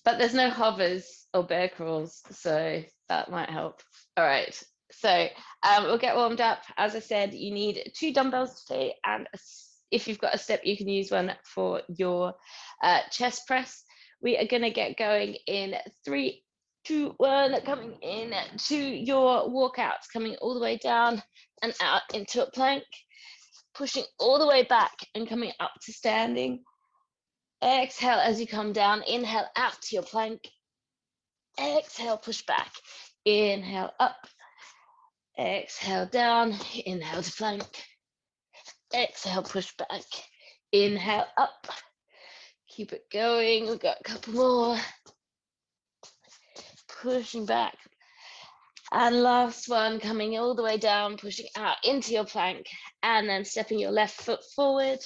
but there's no hovers or bear crawls, so that might help. All right, so we'll get warmed up. As I said, you need 2 dumbbells today, and if you've got a step, you can use one for your chest press. We are going to get going in 3, 2, 1, coming in to your walkouts, coming all the way down and out into a plank, pushing all the way back and coming up to standing. Exhale as you come down, inhale out to your plank, exhale, push back, inhale up, exhale down, inhale to plank, exhale, push back, inhale up, keep it going, we've got a couple more, pushing back, and last one, coming all the way down, pushing out into your plank, and then stepping your left foot forward.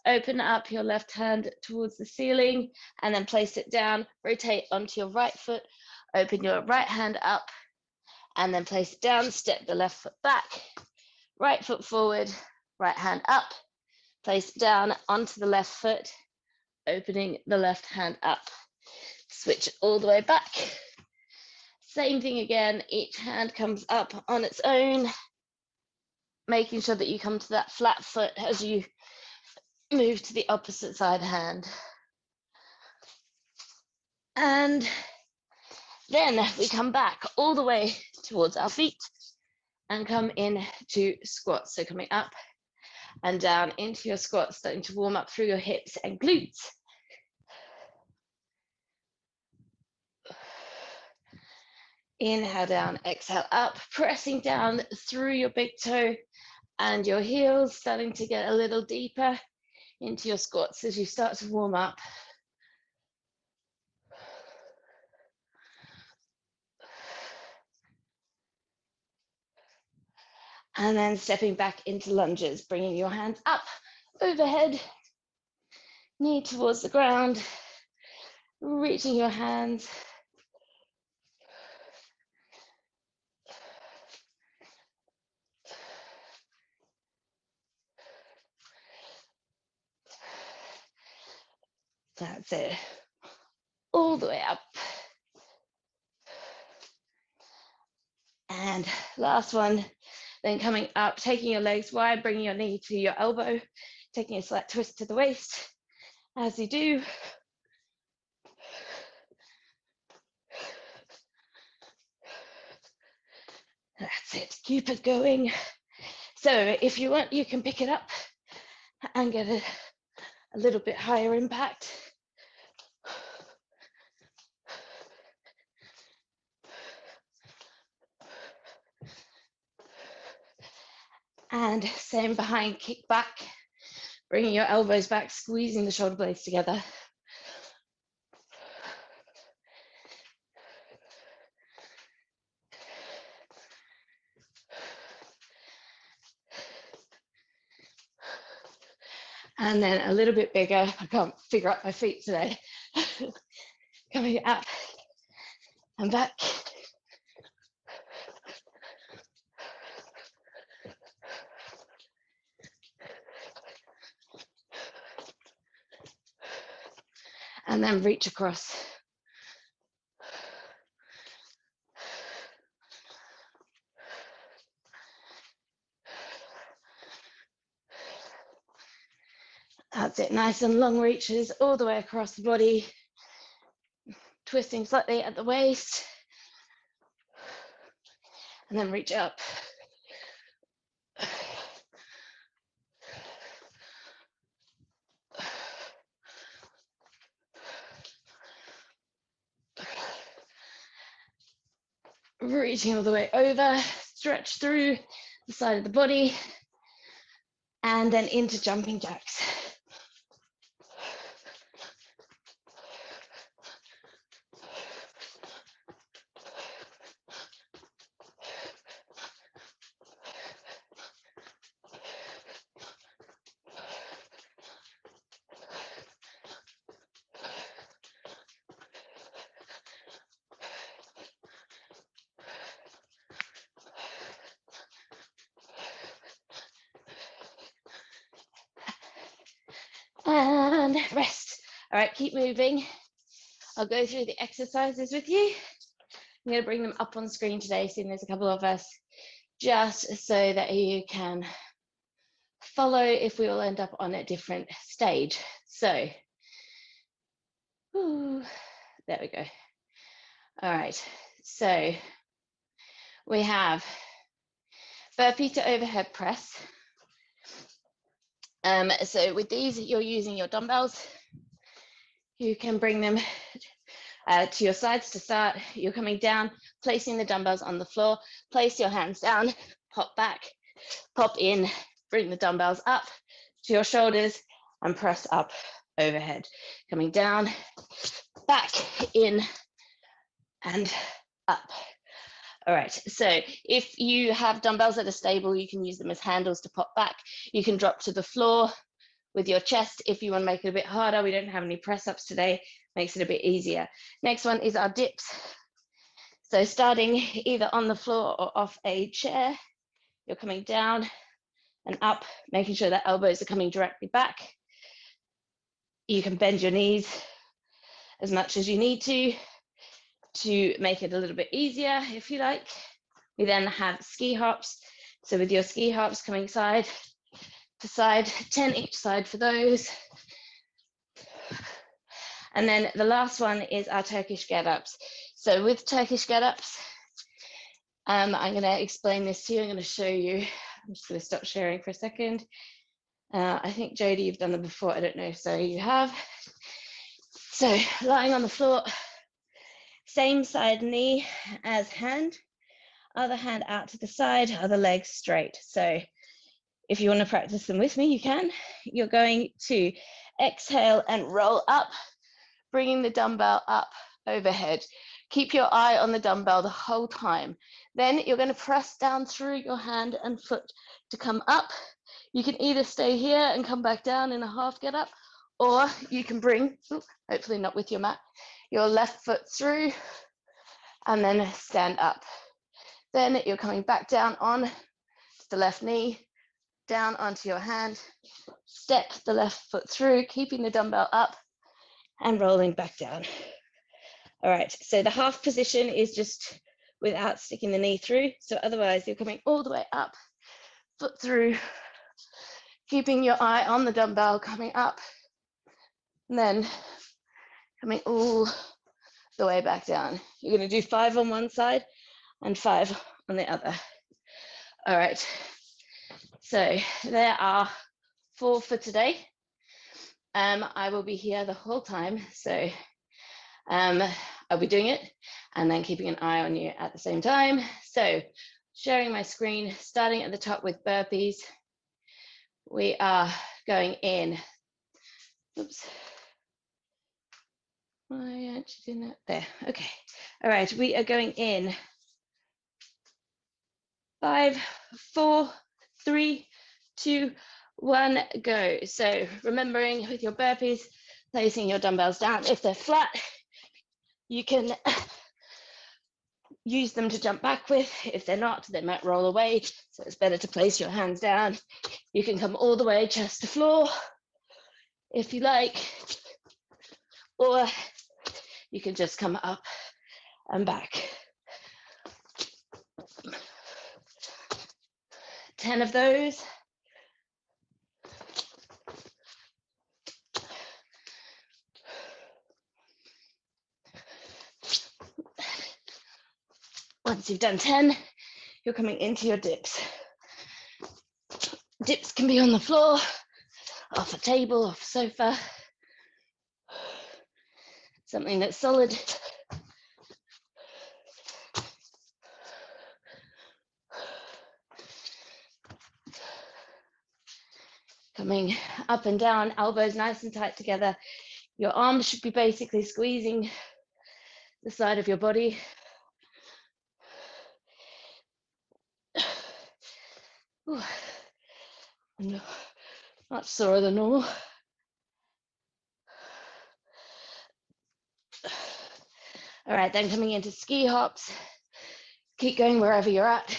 Open up your left hand towards the ceiling and then place it down, rotate onto your right foot, open your right hand up and then place it down, step the left foot back, right foot forward, right hand up, place it down onto the left foot, opening the left hand up, switch it all the way back. Same thing again, each hand comes up on its own, making sure that you come to that flat foot as you move to the opposite side hand. And then we come back all the way towards our feet and come in to squats. So coming up and down into your squats, starting to warm up through your hips and glutes. Inhale down, exhale up, pressing down through your big toe and your heels, starting to get a little deeper into your squats as you start to warm up. And then stepping back into lunges, bringing your hands up overhead, knee towards the ground, reaching your hands. That's it. All the way up. And last one, then coming up, taking your legs wide, bringing your knee to your elbow, taking a slight twist to the waist. As you do, that's it, keep it going. So if you want, you can pick it up and get a little bit higher impact. And same behind, kick back, bringing your elbows back, squeezing the shoulder blades together. And then a little bit bigger, I can't figure out my feet today. Coming up and back. And then reach across. That's it, nice and long reaches all the way across the body, twisting slightly at the waist, and then reach up. Reaching all the way over, stretch through the side of the body, and then into jumping jacks. And rest. All right, keep moving. I'll go through the exercises with you. I'm going to bring them up on screen today, seeing there's a couple of us, just so that you can follow if we all end up on a different stage. So, there we go. All right, so we have burpee to overhead press. So with these, you're using your dumbbells. You can bring them to your sides to start. You're coming down, placing the dumbbells on the floor, place your hands down, pop back, pop in, bring the dumbbells up to your shoulders and press up overhead. Coming down, back, in, and up. All right, so if you have dumbbells that are stable, you can use them as handles to pop back. You can drop to the floor with your chest if you want to make it a bit harder. We don't have any press ups today, makes it a bit easier. Next one is our dips. So starting either on the floor or off a chair, you're coming down and up, making sure that elbows are coming directly back. You can bend your knees as much as you need to make it a little bit easier if you like. We then have ski hops. So with your ski hops coming side to side, 10 each side for those. And then the last one is our Turkish get-ups. So with Turkish get-ups, I'm going to explain this to you. I'm going to show you. I'm just going to stop sharing for a second. I think, Jodie, you've done them before. I don't know, so you have. So lying on the floor, same side knee as hand, other hand out to the side, other leg straight. So if you want to practice them with me, you can. You're going to exhale and roll up, bringing the dumbbell up overhead. Keep your eye on the dumbbell the whole time. Then you're going to press down through your hand and foot to come up. You can either stay here and come back down in a half get up, or you can bring, hopefully not with your mat, your left foot through and then stand up. Then you're coming back down on the left knee, down onto your hand, step the left foot through, keeping the dumbbell up and rolling back down. All right, so the half position is just without sticking the knee through. So otherwise you're coming all the way up, foot through, keeping your eye on the dumbbell, coming up, and then coming all the way back down. You're going to do 5 on one side and 5 on the other. All right, so there are 4 for today. I will be here the whole time, so I'll be doing it and then keeping an eye on you at the same time. So sharing my screen, starting at the top with burpees. We are going in. Oops. I actually didn't. There. Okay. All right. We are going in. 5, 4, 3, 2, 1, go. So remembering with your burpees, placing your dumbbells down. If they're flat, you can use them to jump back with. If they're not, they might roll away. So it's better to place your hands down. You can come all the way chest to floor if you like, or you can just come up and back. 10 of those. Once you've done 10, you're coming into your dips. Dips can be on the floor, off a table, off a sofa, something that's solid. Coming up and down, elbows nice and tight together. Your arms should be basically squeezing the side of your body. Ooh. Much sorer than normal. All right, then coming into ski hops. Keep going wherever you're at.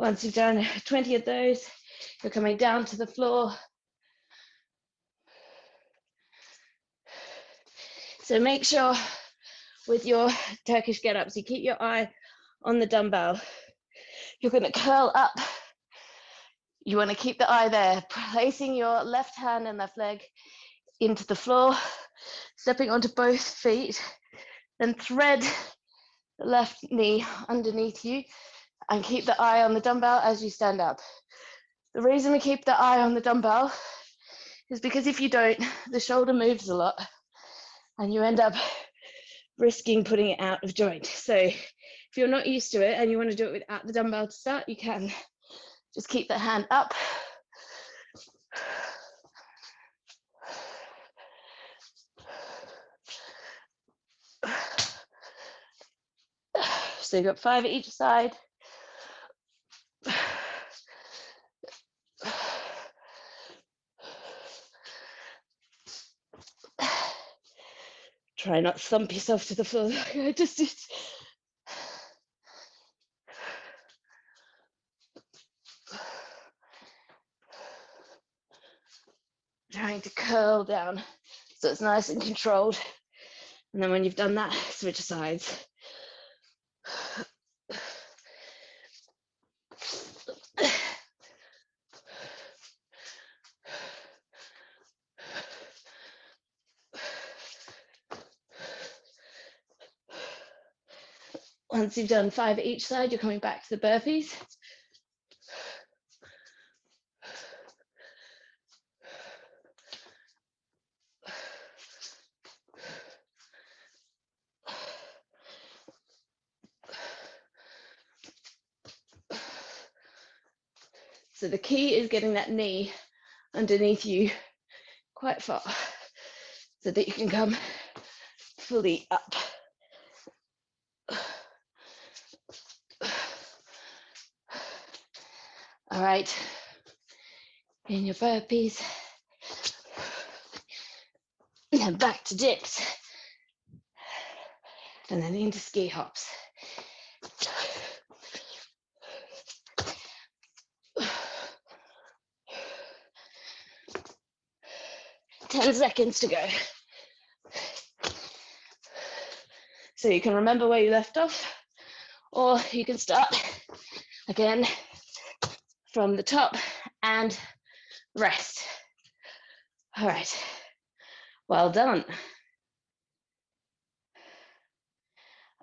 Once you've done 20 of those, you're coming down to the floor. So make sure with your Turkish get-ups, you keep your eye on the dumbbell. You're going to curl up. You want to keep the eye there, placing your left hand and left leg into the floor, stepping onto both feet, then thread the left knee underneath you and keep the eye on the dumbbell as you stand up. The reason we keep the eye on the dumbbell is because if you don't, the shoulder moves a lot and you end up risking putting it out of joint. So if you're not used to it and you want to do it without the dumbbell to start, you can just keep the hand up. So you've got 5 at each side. Try not to thump yourself to the floor like I just did. Trying to curl down so it's nice and controlled. And then when you've done that, switch sides. Once you've done 5 at each side, you're coming back to the burpees. So the key is getting that knee underneath you quite far so that you can come fully up. All right, in your burpees, and then back to dips, and then into ski hops. 10 seconds to go. So you can remember where you left off, or you can start again from the top and rest. All right, well done.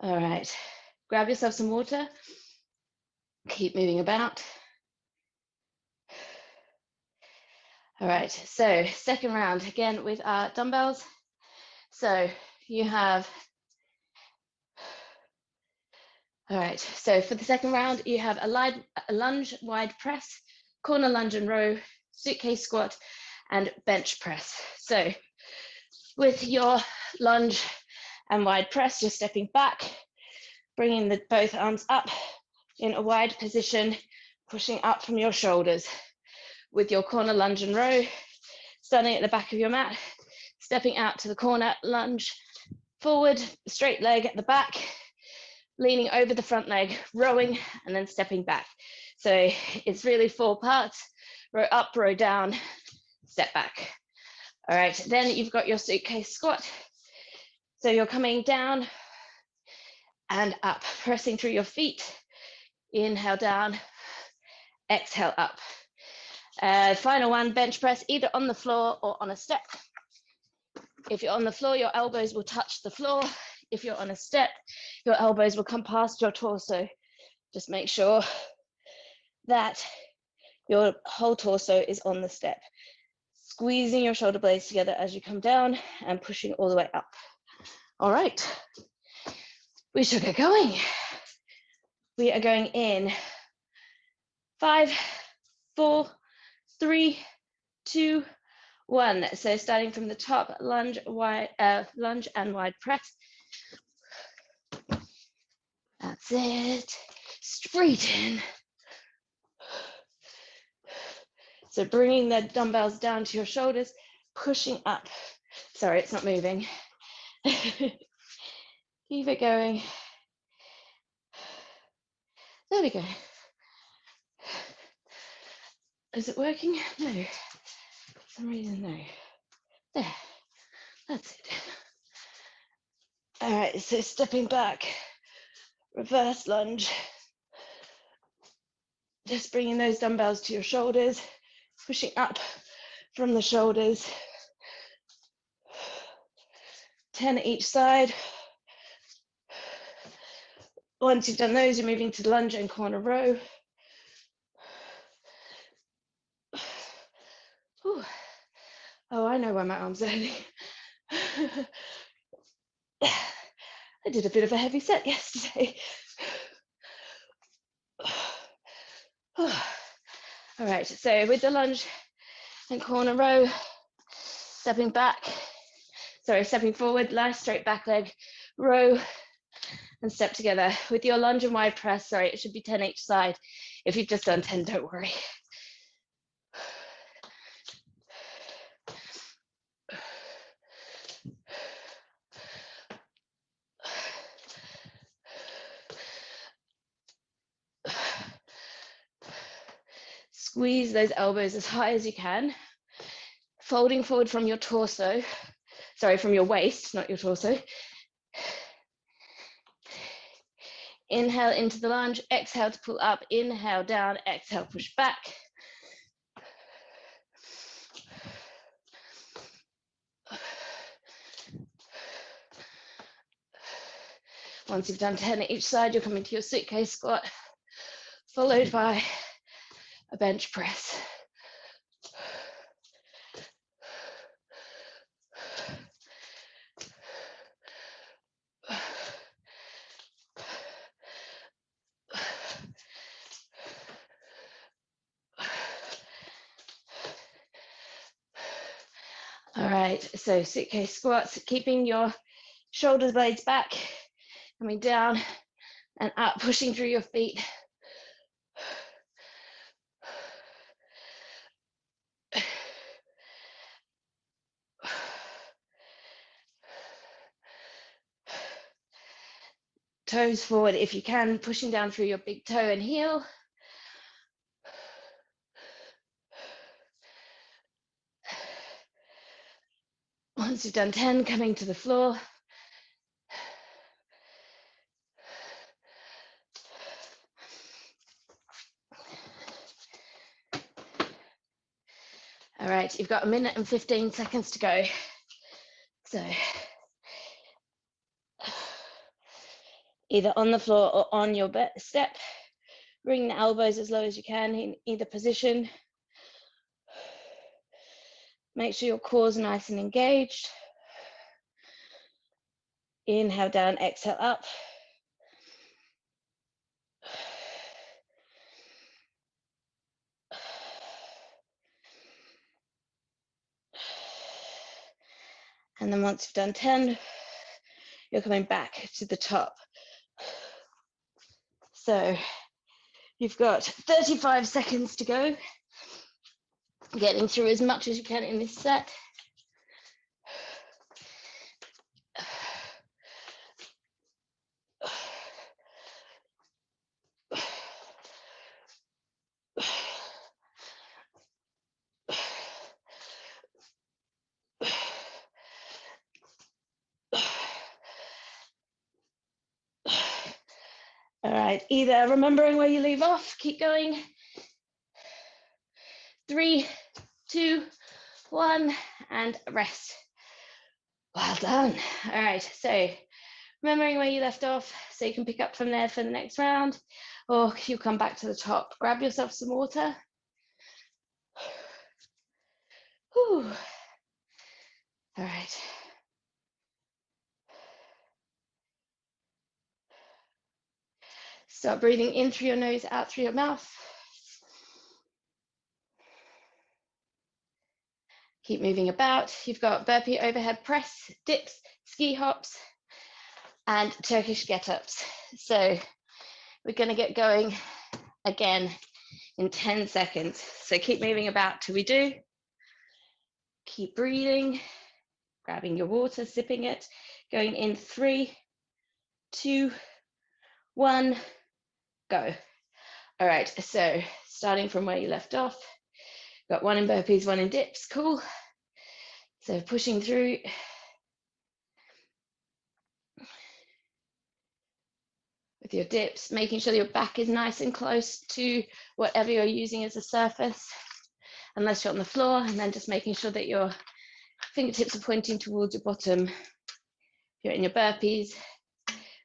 All right, grab yourself some water, keep moving about. All right, so second round, again with our dumbbells. So you have, all right, so for the second round, you have a lunge, wide press, corner lunge and row, suitcase squat, and bench press. So with your lunge and wide press, you're stepping back, bringing both arms up in a wide position, pushing up from your shoulders. With your corner lunge and row, starting at the back of your mat, stepping out to the corner lunge, forward, straight leg at the back, leaning over the front leg, rowing, and then stepping back. So it's really 4 parts: row up, row down, step back. All right, then you've got your suitcase squat. So you're coming down and up, pressing through your feet. Inhale down, exhale up. Final one, bench press, either on the floor or on a step. If you're on the floor, your elbows will touch the floor. If you're on a step, your elbows will come past your torso. Just make sure that your whole torso is on the step. Squeezing your shoulder blades together as you come down and pushing all the way up. All right, we should get going. We are going in 5, 4, 3, 2, 1. So starting from the top, lunge and wide press. That's it. Straighten. So bringing the dumbbells down to your shoulders, pushing up. Sorry, it's not moving. Keep it going. There we go. Is it working? No. For some reason, no. There. That's it. All right, so stepping back, reverse lunge. Just bringing those dumbbells to your shoulders, pushing up from the shoulders. 10 each side. Once you've done those, you're moving to lunge and corner row. Whew. Oh, I know why my arms are heavy. I did a bit of a heavy set yesterday. All right, so with the lunge and corner row, stepping forward, nice straight back leg, row, and step together. With your lunge and wide press, it should be 10 each side. If you've just done 10, don't worry. Squeeze those elbows as high as you can, folding forward from your torso, from your waist, not your torso. Inhale into the lunge, exhale to pull up, inhale down, exhale, push back. Once you've done 10 each side, you're coming to your suitcase squat, followed by a bench press. All right, so suitcase squats, keeping your shoulder blades back, coming down and up, pushing through your feet. Toes forward if you can, pushing down through your big toe and heel. Once you've done 10, coming to the floor. All right, you've got 1 minute and 15 seconds to go. So either on the floor or on your step, bring the elbows as low as you can in either position. Make sure your core is nice and engaged. Inhale down, exhale up. And then once you've done 10, you're coming back to the top. So you've got 35 seconds to go, getting through as much as you can in this set. All right, either remembering where you leave off, keep going. 3, 2, 1, and rest. Well done. All right, so remembering where you left off, so you can pick up from there for the next round, or you come back to the top. Grab yourself some water. Whew. All right. Start breathing in through your nose, out through your mouth. Keep moving about. You've got burpee overhead press, dips, ski hops, and Turkish get-ups. So we're going to get going again in 10 seconds. So keep moving about till we do. Keep breathing, grabbing your water, sipping it, going in 3, 2, 1, go. All right, so starting from where you left off, Got one in burpees, one in dips, cool. So pushing through. With your dips, making sure your back is nice and close to whatever you're using as a surface, unless you're on the floor, and then just making sure that your fingertips are pointing towards your bottom. If you're in your burpees,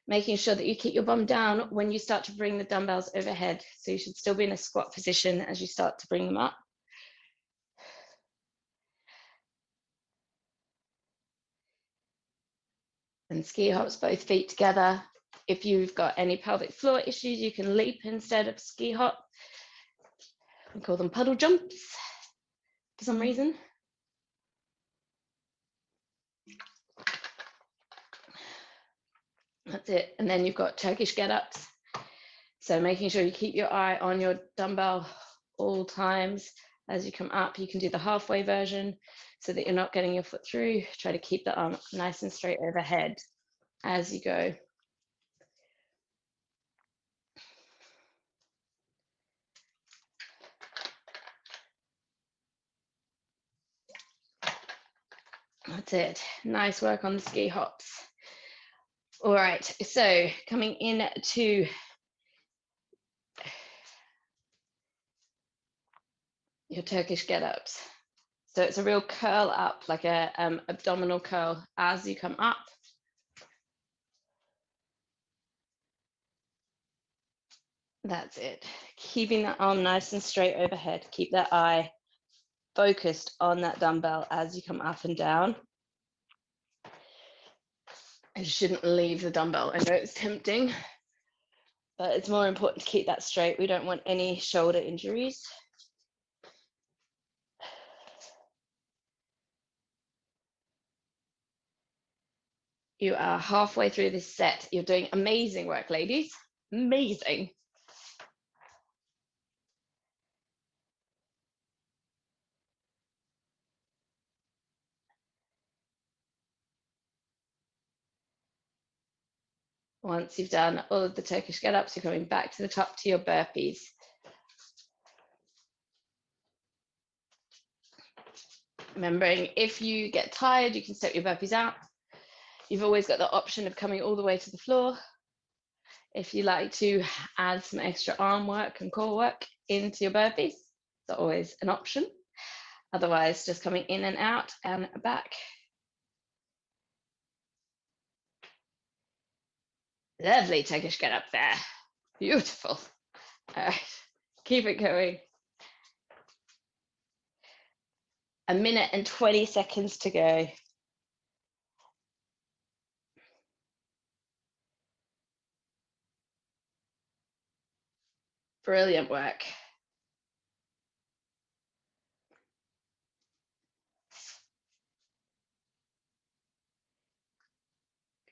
making sure that you keep your bum down when you start to bring the dumbbells overhead. So you should still be in a squat position as you start to bring them up. And ski hops, both feet together. If you've got any pelvic floor issues, you can leap instead of ski hop. We call them puddle jumps for some reason. That's it. And then you've got Turkish get-ups. So making sure you keep your eye on your dumbbell all times. As you come up, you can do the halfway version so that you're not getting your foot through. Try to keep the arm nice and straight overhead as you go. That's it. Nice work on the ski hops. All right, so coming into your Turkish get-ups. So it's a real curl up, like a abdominal curl as you come up. That's it. Keeping that arm nice and straight overhead. Keep that eye focused on that dumbbell as you come up and down. You shouldn't leave the dumbbell. I know it's tempting, but it's more important to keep that straight. We don't want any shoulder injuries. You are halfway through this set. You're doing amazing work, ladies. Amazing. Once you've done all of the Turkish get-ups, you're coming back to the top to your burpees. Remembering, if you get tired, you can step your burpees out. You've always got the option of coming all the way to the floor. If you like to add some extra arm work and core work into your burpees, it's always an option. Otherwise, just coming in and out and back. Lovely Turkish get up there. Beautiful. All right, keep it going. 1 minute and 20 seconds to go. Brilliant work.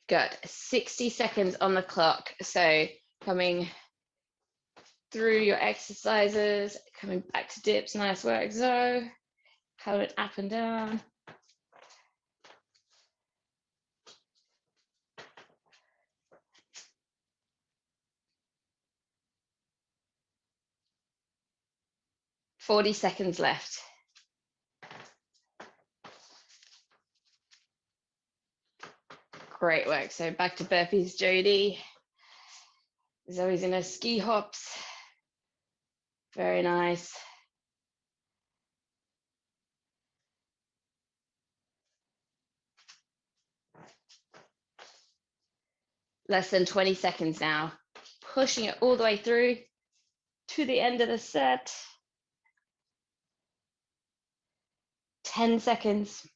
Good. 60 seconds on the clock. So coming through your exercises, coming back to dips, nice work, Zoe. Coming up and down. "40 seconds left. Great work. So back to burpees, Jody. Zoe's in her ski hops. Very nice. Less than 20 seconds now. Pushing it all the way through to the end of the set. 10 seconds.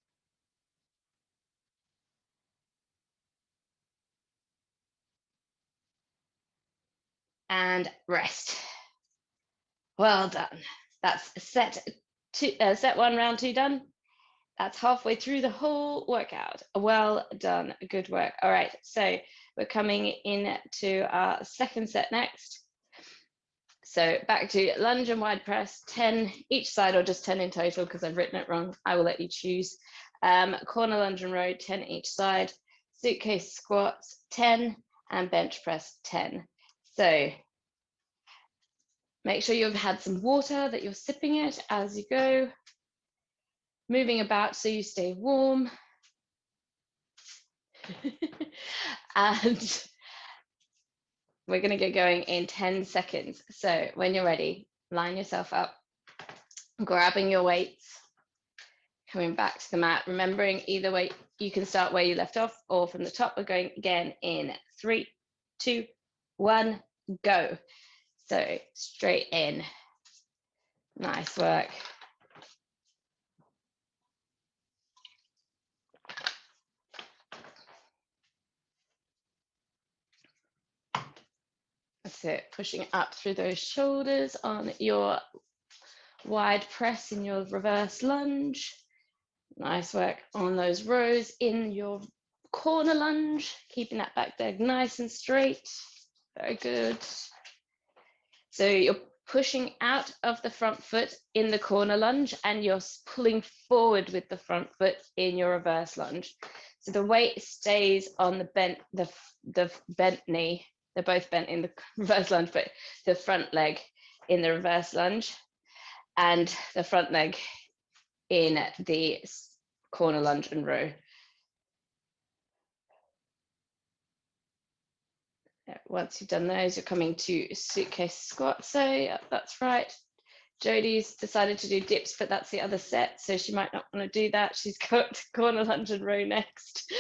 And rest. Well done. That's set one, round 2 done. That's halfway through the whole workout. Well done. Good work. All right, so we're coming into our second set next. So back to lunge and wide press, 10 each side, or just 10 in total because I've written it wrong. I will let you choose. Corner lunge and row, 10 each side. Suitcase squats, 10, and bench press, 10. So Make sure you've had some water, that you're sipping it as you go, moving about so you stay warm. And we're going to get going in 10 seconds. So when you're ready, line yourself up, grabbing your weights, coming back to the mat, remembering either way, you can start where you left off or from the top. We're going again in 3, 2, 1, go. So straight in. Nice work. That's it, pushing up through those shoulders on your wide press in your reverse lunge. Nice work on those rows in your corner lunge, keeping that back leg nice and straight. Very good. So you're pushing out of the front foot in the corner lunge and you're pulling forward with the front foot in your reverse lunge. So the weight stays on the bent knee. They're both bent in the reverse lunge, but the front leg in the reverse lunge and the front leg in the corner lunge and row. Once you've done those, you're coming to suitcase squat. So yeah, that's right. Jodie's decided to do dips, but that's the other set, so she might not want to do that. She's got corner lunge and row next.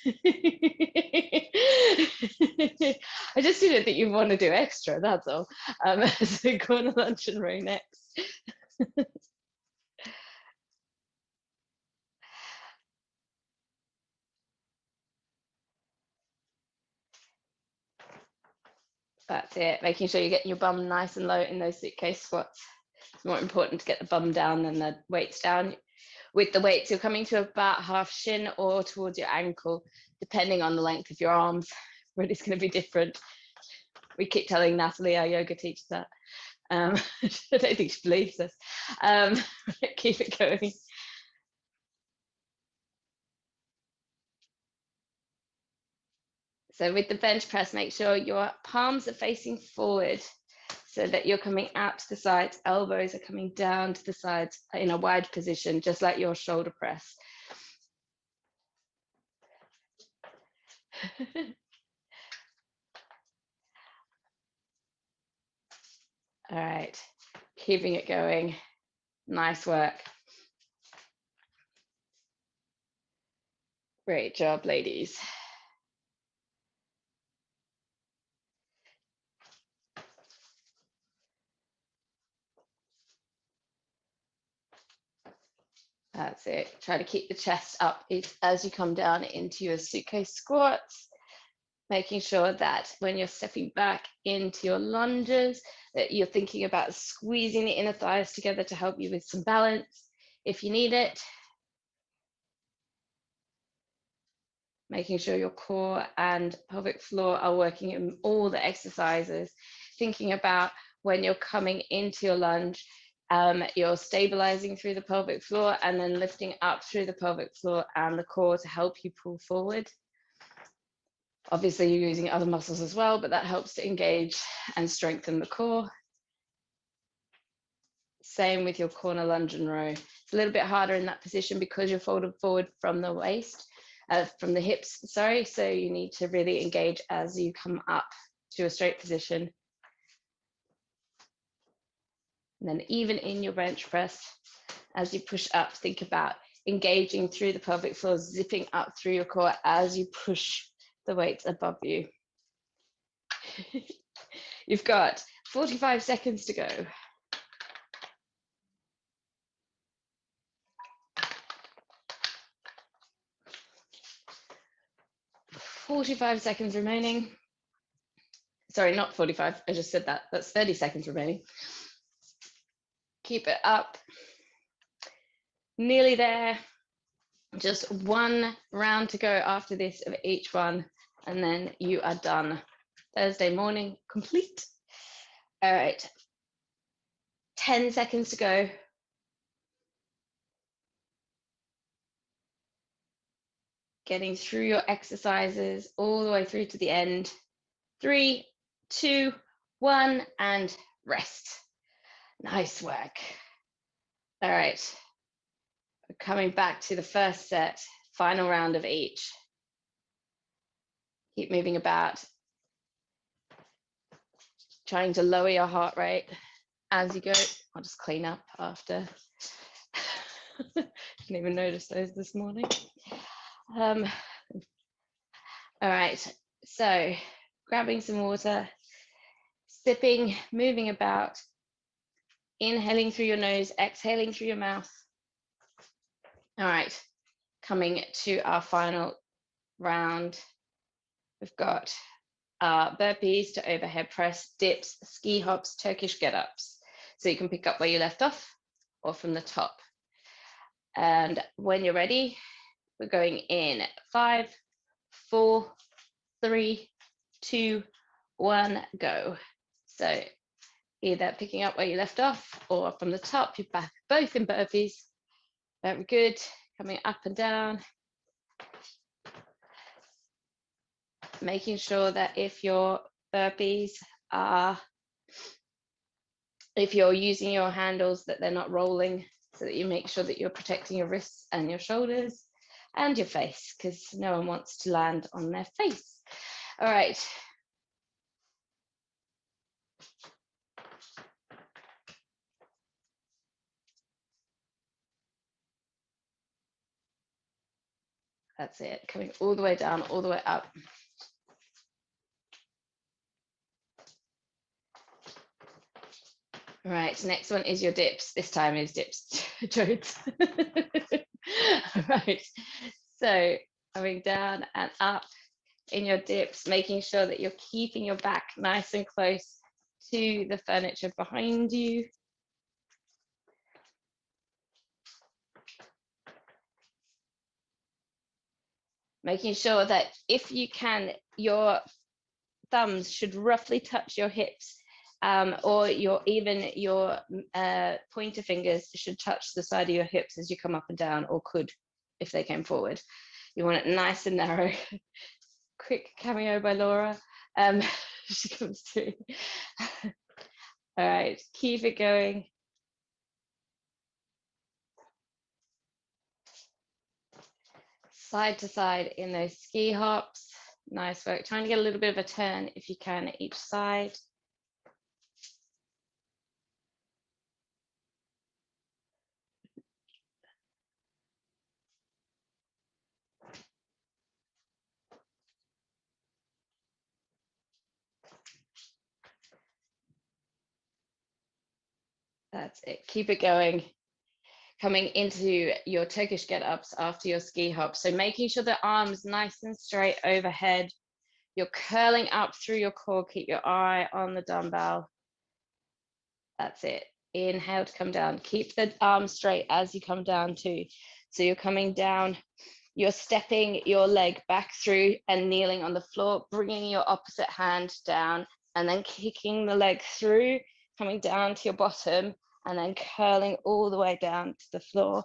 I just didn't think you want to do extra, that's all. So corner lunge and row next. That's it, making sure you get your bum nice and low in those suitcase squats. It's more important to get the bum down than the weights down. With the weights, you're coming to about half shin or towards your ankle, depending on the length of your arms. Really, it's going to be different. We keep telling Natalie, our yoga teacher, that. I don't think she believes us. Keep it going. So with the bench press, make sure your palms are facing forward so that you're coming out to the sides, elbows are coming down to the sides in a wide position, just like your shoulder press. All right, keeping it going. Nice work. Great job, ladies. That's it. Try to keep the chest up as you come down into your suitcase squats, making sure that when you're stepping back into your lunges, that you're thinking about squeezing the inner thighs together to help you with some balance if you need it. Making sure your core and pelvic floor are working in all the exercises, thinking about when you're coming into your lunge, you're stabilizing through the pelvic floor and then lifting up through the pelvic floor and the core to help you pull forward. Obviously, you're using other muscles as well, but that helps to engage and strengthen the core. Same with your corner lunge and row. It's a little bit harder in that position because you're folded forward from the waist, from the hips, sorry. So you need to really engage as you come up to a straight position. And then even in your bench press, as you push up, think about engaging through the pelvic floor, zipping up through your core as you push the weights above you. You've got 45 seconds to go. 45 seconds remaining. Sorry, not 45, I just said that. That's 30 seconds remaining. Keep it up. Nearly there. Just one round to go after this of each one, and then you are done. Thursday morning complete. All right, 10 seconds to go. Getting through your exercises all the way through to the end. 3, 2, 1, and rest. Nice work. All right. We're coming back to the first set, final round of each. Keep moving about, trying to lower your heart rate as you go. I'll just clean up after. Didn't even notice those this morning. All right, so grabbing some water, sipping, moving about, inhaling through your nose, exhaling through your mouth. All right, coming to our final round. We've got burpees to overhead press, dips, ski hops, Turkish get-ups. So you can pick up where you left off or from the top. And when you're ready, we're going in 5, 4, 3, 2, 1, go. So either picking up where you left off or from the top, you're back both in burpees. Very good. Coming up and down. Making sure that if your burpees are, if you're using your handles, that they're not rolling, so that you make sure that you're protecting your wrists and your shoulders and your face, because no one wants to land on their face. All right. That's it, coming all the way down, all the way up. All right, next one is your dips. This time is dips, Jodes. All right, so coming down and up in your dips, making sure that you're keeping your back nice and close to the furniture behind you. Making sure that if you can, your thumbs should roughly touch your hips, or even your pointer fingers should touch the side of your hips as you come up and down, or could if they came forward. You want it nice and narrow. Quick cameo by Laura. She comes through. All right, keep it going. Side to side in those ski hops. Nice work. Trying to get a little bit of a turn if you can each side. That's it. Keep it going. Coming into your Turkish get-ups after your ski hop. So making sure the arms nice and straight overhead. You're curling up through your core. Keep your eye on the dumbbell. That's it. Inhale to come down. Keep the arms straight as you come down too. So you're coming down. You're stepping your leg back through and kneeling on the floor, bringing your opposite hand down and then kicking the leg through, coming down to your bottom and then curling all the way down to the floor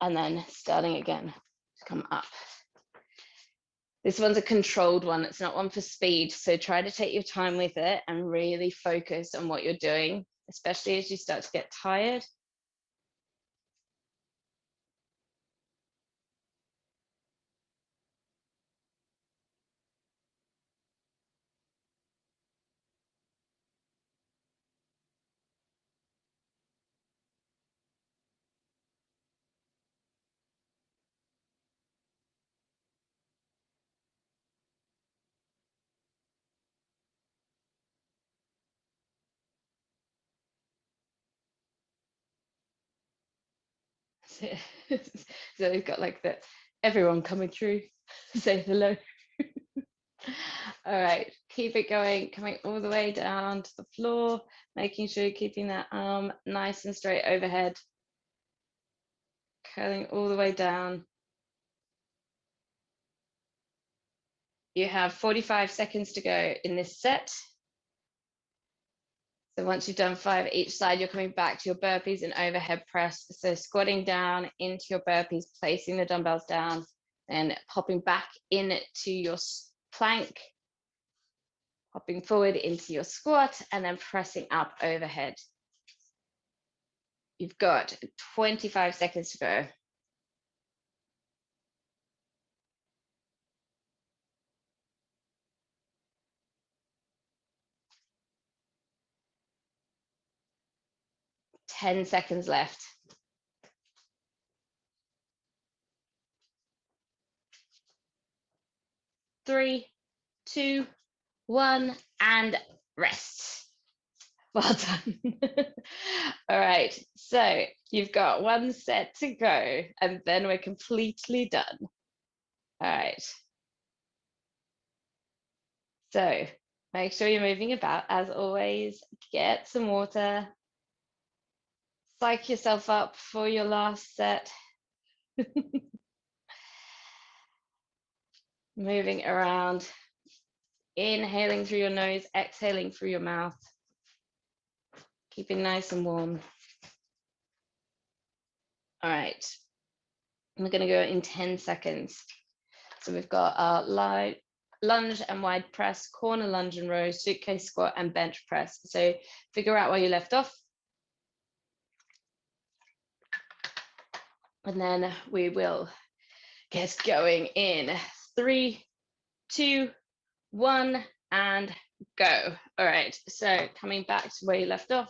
and then starting again to come up. This one's a controlled one. It's not one for speed. So try to take your time with it and really focus on what you're doing, especially as you start to get tired. So we've got like the everyone coming through, say hello. All right, keep it going, coming all the way down to the floor, making sure you're keeping that arm nice and straight overhead, curling all the way down. You have 45 seconds to go in this set. So once you've done 5 each side, you're coming back to your burpees and overhead press. So squatting down into your burpees, placing the dumbbells down, and popping back into your plank, hopping forward into your squat, and then pressing up overhead. You've got 25 seconds to go. Ten seconds left. 3, 2, 1, and rest. Well done. All right, so you've got one set to go, and then we're completely done. All right. So make sure you're moving about. As always, get some water. Psych yourself up for your last set. Moving around. Inhaling through your nose, exhaling through your mouth. Keeping nice and warm. All right. We're going to go in 10 seconds. So we've got our lunge and wide press, corner lunge and row, suitcase squat, and bench press. So figure out where you left off. And then we will get going in 3, 2, 1, and go. All right, so coming back to where you left off.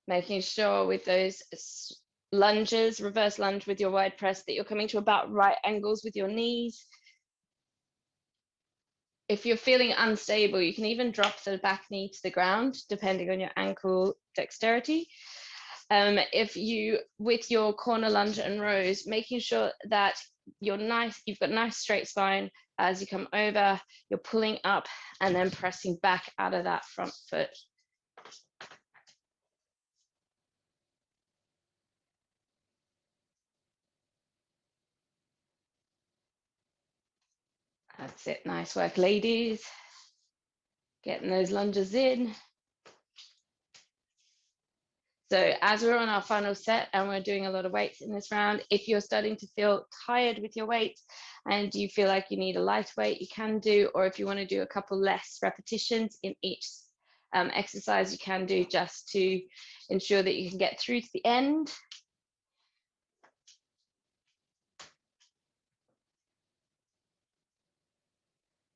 Making sure with those lunges, reverse lunge with your wide press, that you're coming to about right angles with your knees. If you're feeling unstable, you can even drop the back knee to the ground, depending on your ankle dexterity. If you, with your corner lunge and rows, making sure that you've got nice straight spine as you come over, you're pulling up and then pressing back out of that front foot. That's it, nice work, ladies. Getting those lunges in. So as we're on our final set and we're doing a lot of weights in this round, if you're starting to feel tired with your weights and you feel like you need a light weight, you can do, or if you want to do a couple less repetitions in each exercise, you can do, just to ensure that you can get through to the end.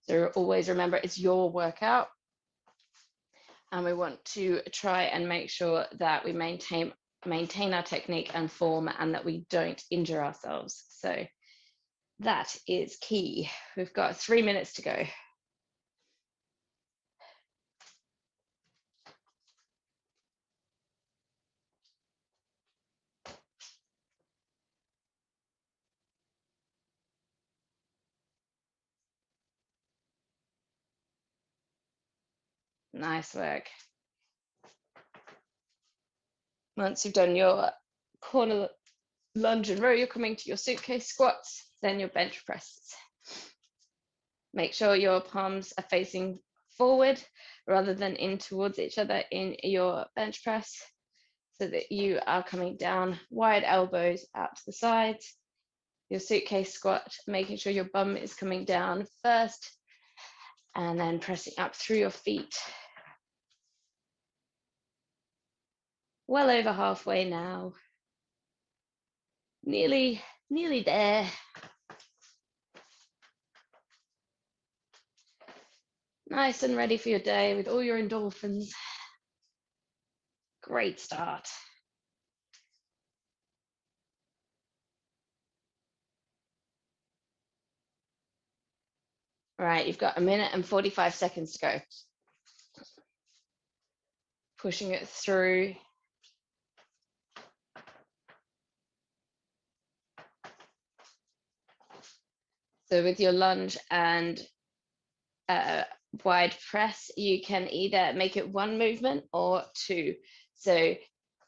So always remember, it's your workout. And we want to try and make sure that we maintain our technique and form, and that we don't injure ourselves. So that is key. We've got 3 minutes to go. Nice work. Once you've done your corner lunge and row, you're coming to your suitcase squats, then your bench presses. Make sure your palms are facing forward rather than in towards each other in your bench press, so that you are coming down, wide elbows out to the sides. Your suitcase squat, making sure your bum is coming down first, and then pressing up through your feet. Well over halfway now. Nearly there. Nice and ready for your day with all your endorphins. Great start. All right, you've got 1 minute and 45 seconds to go. Pushing it through. So with your lunge and wide press, you can either make it one movement or two. So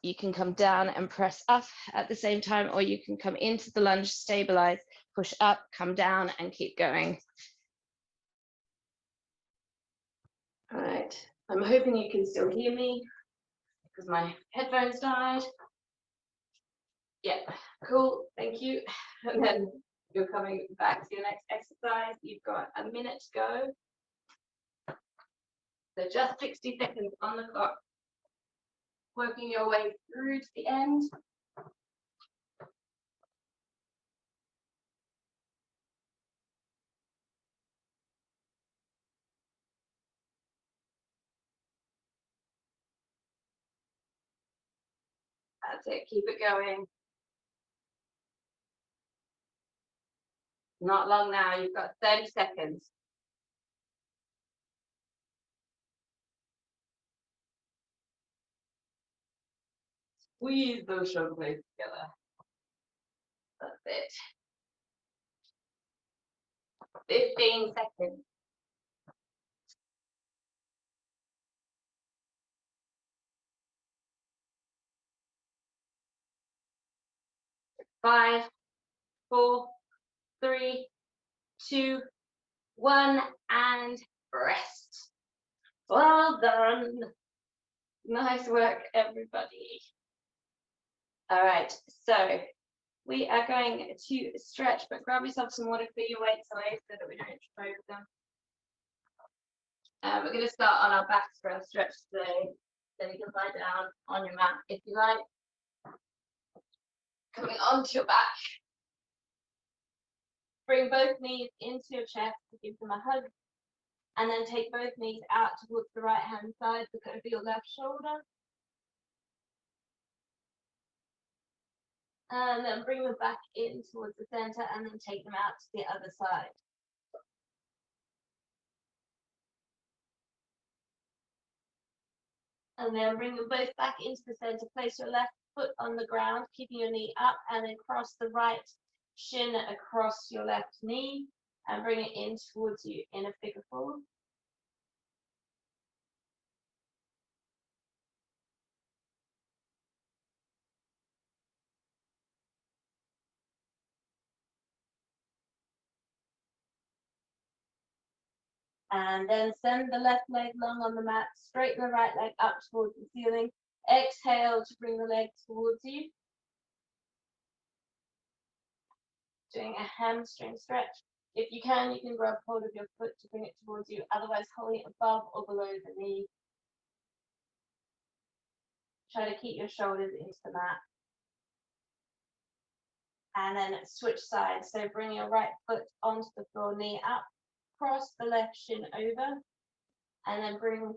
you can come down and press up at the same time, or you can come into the lunge, stabilize, push up, come down, and keep going. All right, I'm hoping you can still hear me because my headphones died. Yeah, cool, thank you. And then you're coming back to your next exercise. You've got 1 minute to go. So just 60 seconds on the clock. working your way through to the end. That's it, keep it going. Not long now, you've got 30 seconds. Squeeze those shoulder blades together. That's it. 15 seconds. 5, 4, 3, 2, 1, and rest. Well done. Nice work, everybody. All right, so we are going to stretch, but grab yourself some water, put your weights away so that we don't trip over them. We're going to start on our backs for our stretch today. Then you can lie down on your mat if you like. Coming onto your back. Bring both knees into your chest to give them a hug. And then take both knees out towards the right hand side. Look over your left shoulder. And then bring them back in towards the center and then take them out to the other side. And then bring them both back into the center. Place your left foot on the ground, keeping your knee up, and then cross the right shin across your left knee and bring it in towards you in a figure four. And then send the left leg long on the mat, straighten the right leg up towards the ceiling. Exhale to bring the leg towards you. Doing a hamstring stretch. If you can grab hold of your foot to bring it towards you, otherwise holding it above or below the knee. Try to keep your shoulders into the mat. And then switch sides. So bring your right foot onto the floor, knee up, cross the left shin over, and then bring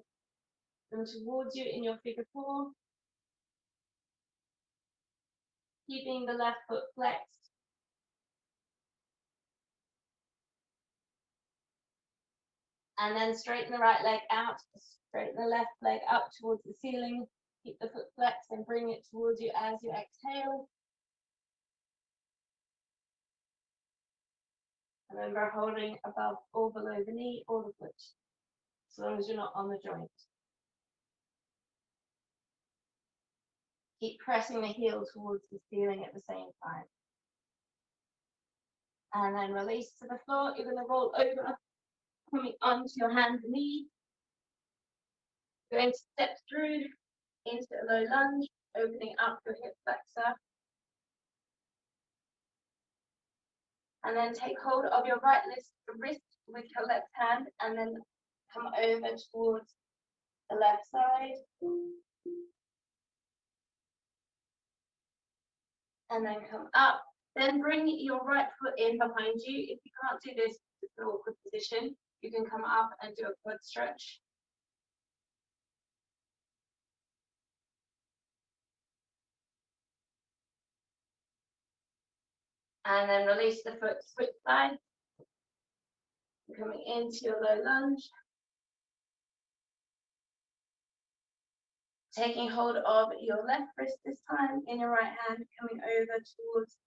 them towards you in your figure four. Keeping the left foot flexed. And then straighten the right leg out, straighten the left leg up towards the ceiling. Keep the foot flexed and bring it towards you as you exhale. Remember, holding above or below the knee or the foot, as long as you're not on the joint. Keep pressing the heel towards the ceiling at the same time. And then release to the floor. You're going to roll over, coming onto your hands and knees. Going to step through into a low lunge, opening up your hip flexor. And then take hold of your right wrist with your left hand and then come over towards the left side. And then come up. Then bring your right foot in behind you. If you can't do this, it's an awkward position. You can come up and do a quad stretch. And then release the foot, switch side. Coming into your low lunge. Taking hold of your left wrist this time in your right hand, coming over towards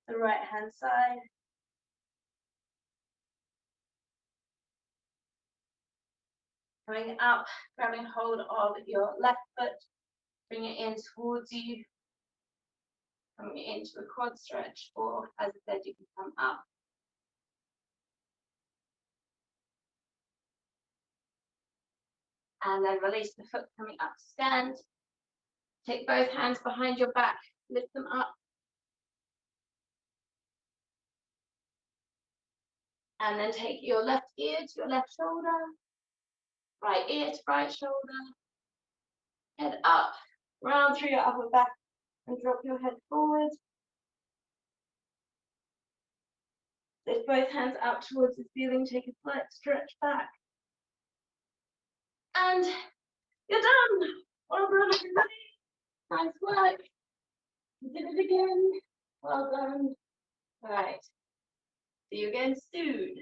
the right hand side. Coming up, grabbing hold of your left foot, bring it in towards you, coming into a quad stretch, or as I said, you can come up. And then release the foot coming up to stand. Take both hands behind your back, lift them up. And then take your left ear to your left shoulder, right ear to right shoulder, head up, round through your upper back and drop your head forward. Lift both hands out towards the ceiling, take a slight stretch back. And you're done. Well done, everybody. Nice work. You did it again. Well done. All right. See you again soon.